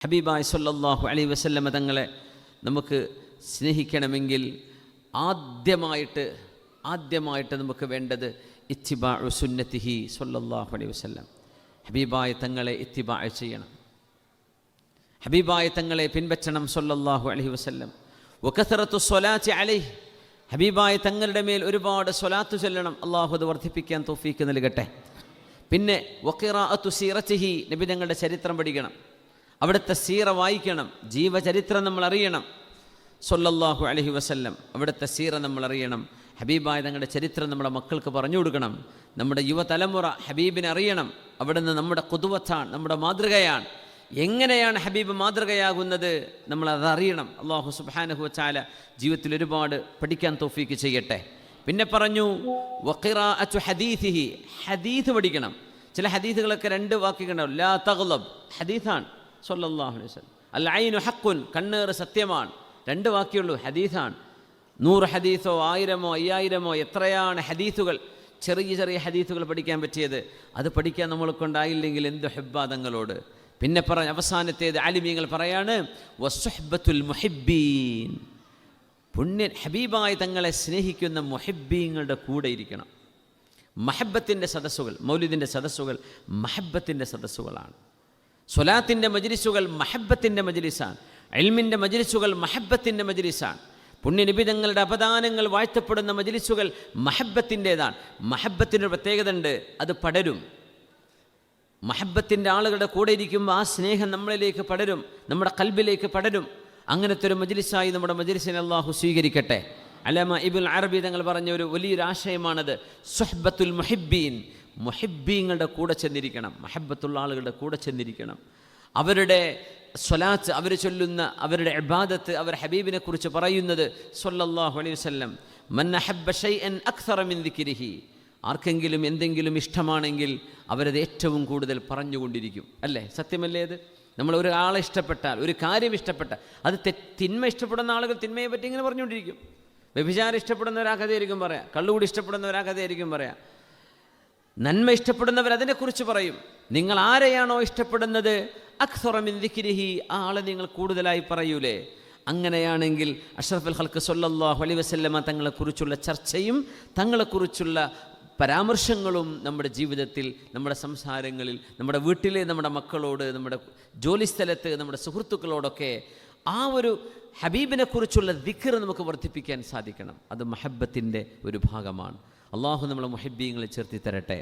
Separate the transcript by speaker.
Speaker 1: ഹബീബായ സല്ലല്ലാഹു അലൈഹി വസല്ലമ തങ്ങളെ നമുക്ക് സ്നേഹിക്കണമെങ്കിൽ ആദ്യമായിട്ട് നമുക്ക് വേണ്ടത് ഇത്തിബാഉ സുന്നത്തിഹി സല്ലല്ലാഹു അലൈഹി വസല്ലം. ഹബീബായ തങ്ങളെ ഇത്തിബാഅ ചെയ്യണം, ഹബീബായ തങ്ങളെ പിൻപറ്റണം സല്ലല്ലാഹു അലൈഹി വസല്ലം. വകസറത്തു സ്വലാത്തി അലൈഹി, ഹബീബായ തങ്ങളുടെ മേൽ ഒരുപാട് സ്വലാത്ത് ചൊല്ലണം. അള്ളാഹു അത് വർദ്ധിപ്പിക്കാൻ തൗഫീക്ക് നൽകട്ടെ. പിന്നെ വഖിറാഅത്തു സീറത്തിഹി, നബി തങ്ങളുടെ ചരിത്രം പഠിക്കണം, അവിടുത്തെ സീറ വായിക്കണം, ജീവചരിത്രം നമ്മൾ അറിയണം സല്ലല്ലാഹു അലൈഹി വസല്ലം. അവിടുത്തെ സീറ നമ്മൾ അറിയണം, ഹബീബായ തങ്ങളുടെ ചരിത്രം നമ്മുടെ മക്കൾക്ക് പറഞ്ഞു കൊടുക്കണം. നമ്മുടെ യുവതലമുറ ഹബീബിനെ അറിയണം. അവിടുന്ന് നമ്മുടെ ഖുദ്വത്താണ്, നമ്മുടെ മാതൃകയാണ്. എങ്ങനെയാണ് ഹബീബ് മാതൃകയാകുന്നത് നമ്മളത് അറിയണം. അല്ലാഹു സുബ്ഹാനഹു വതആല ജീവിതത്തിൽ ഒരുപാട് പഠിക്കാൻ തൗഫീക്ക് ചെയ്യട്ടെ. പിന്നെ പറഞ്ഞു വഖിറാഅത്തു ഹദീസിഹി, ഹദീസ് പഠിക്കണം. ചില ഹദീസുകളൊക്കെ രണ്ട് വാക്യങ്ങളുണ്ടാവും. ലാ തഗ്ലബ്, ഹദീസാണ് സല്ലല്ലാഹു അലൈഹി വസല്ലം. അൽ ഐനു ഹഖ്ഖുൻ, കണ്ണേറ് സത്യമാണ്. രണ്ട് വാക്യമുള്ളൂ, ഹദീസാണ്. 100 ഹദീസോ 1000മോ 5000മോ എത്രയാണ് ഹദീസുകൾ, ചെറിയ ചെറിയ ഹദീസുകൾ പഠിക്കാൻ പറ്റിയത്. അത് പഠിക്കാൻ നമ്മളെ കൊണ്ടായില്ലെങ്കിൽ എന്ത് ഹബ്ബാദങ്ങളോട്. പിന്നെ അവസാനത്തേത് ആലിമീങ്ങൾ പറയാണ് വസുഹ്ബത്തുൽ മുഹിബ്ബീൻ, പുണ്യൻ ഹബീബായ തങ്ങളെ സ്നേഹിക്കുന്ന മുഹിബ്ബീങ്ങളുടെ കൂടെ ഇരിക്കണം. മഹബ്ബത്തിൻ്റെ സദസ്സുകൾ, മൗലിദിൻ്റെ സദസ്സുകൾ മഹബ്ബത്തിൻ്റെ സദസ്സുകളാണ്. സ്വലാത്തിൻ്റെ മജ്ലിസുകൾ മഹബ്ബത്തിൻ്റെ മജ്ലിസാണ്. ഇൽമിൻ്റെ മജ്ലിസുകൾ മഹബ്ബത്തിൻ്റെ മജ്ലിസാണ്. പുണ്യനബി തങ്ങളുടെ അപദാനങ്ങൾ വാഴ്ത്തപ്പെടുന്ന മജ്ലിസുകൾ മഹബ്ബത്തിൻ്റേതാണ്. മഹബ്ബത്തിൻ്റെ പ്രത്യേകത ഉണ്ട്, അത് പടരും. മഹബ്ബത്തിൻ്റെ ആളുകളുടെ കൂടെ ഇരിക്കുമ്പോൾ ആ സ്നേഹം നമ്മളിലേക്ക് പടരും, നമ്മുടെ ഖൽബിലേക്ക് പടരും. അങ്ങനത്തെ ഒരു മജ്ലിസായി നമ്മുടെ മജ്ലിസിനെ അല്ലാഹു സ്വീകരിക്കട്ടെ. അലമ ഇബ്നുൽ അറബി തങ്ങൾ പറഞ്ഞ ഒരു വലിയൊരു ആശയമാണത്, സുഹ്ബത്തുൽ മുഹിബ്ബീൻ. മുഹിബ്ബീങ്ങളുടെ കൂടെ ചെന്നിരിക്കണം, മഹബ്ബത്തുള്ള ആളുകളുടെ കൂടെ ചെന്നിരിക്കണം. അവരുടെ സ്വലാത്ത്, അവർ ചൊല്ലുന്ന അവരുടെ ഇബാദത്ത്, അവർ ഹബീബിനെ കുറിച്ച് പറയുന്നത് സല്ലല്ലാഹു അലൈഹി വസല്ലം, മൻ അഹബ്ബ ശൈഅൻ അക്സറ മിൻ ദിക്രിഹി, ആർക്കെങ്കിലും എന്തെങ്കിലും ഇഷ്ടമാണെങ്കിൽ അവരത് ഏറ്റവും കൂടുതൽ പറഞ്ഞുകൊണ്ടിരിക്കും. അല്ലേ, സത്യമല്ലേ? അത് നമ്മൾ ഒരാളെ ഇഷ്ടപ്പെട്ടാൽ, ഒരു കാര്യം ഇഷ്ടപ്പെട്ടാൽ, അത് തിന്മ ഇഷ്ടപ്പെടുന്ന ആളുകൾ തിന്മയെ പറ്റി ഇങ്ങനെ പറഞ്ഞുകൊണ്ടിരിക്കും. വ്യഭിചാരം ഇഷ്ടപ്പെടുന്ന ഒരാൾക്കതായിരിക്കും പറയാം, കള്ളുകൂടി ഇഷ്ടപ്പെടുന്ന ഒരാൾക്കതായിരിക്കും പറയാം. നന്മ ഇഷ്ടപ്പെടുന്നവർ അതിനെക്കുറിച്ച് പറയും. നിങ്ങൾ ആരെയാണോ ഇഷ്ടപ്പെടുന്നത് അക്സറ മിൻ ദിക്രിഹി, ആ ആളെ നിങ്ങൾ കൂടുതലായി പറയൂലേ. അങ്ങനെയാണെങ്കിൽ അഷ്റഫുൽ ഖൽഖ് സല്ലല്ലാഹു അലൈഹി വസല്ലമ തങ്ങളെക്കുറിച്ചുള്ള ചർച്ചയും തങ്ങളെക്കുറിച്ചുള്ള പരാമർശങ്ങളും നമ്മുടെ ജീവിതത്തിൽ, നമ്മുടെ സംസാരങ്ങളിൽ, നമ്മുടെ വീട്ടിലെ നമ്മുടെ മക്കളോട്, നമ്മുടെ ജോലിസ്ഥലത്ത്, നമ്മുടെ സുഹൃത്തുക്കളോടൊക്കെ ആ ഒരു ഹബീബിനെ കുറിച്ചുള്ള ദിക്ർ നമുക്ക് വർദ്ധിപ്പിക്കാൻ സാധിക്കണം. അത് മഹബ്ബത്തിൻ്റെ ഒരു ഭാഗമാണ്. അള്ളാഹു നമ്മളെ മുഹിബ്ബീങ്ങളെ ചേർത്തി തരട്ടെ.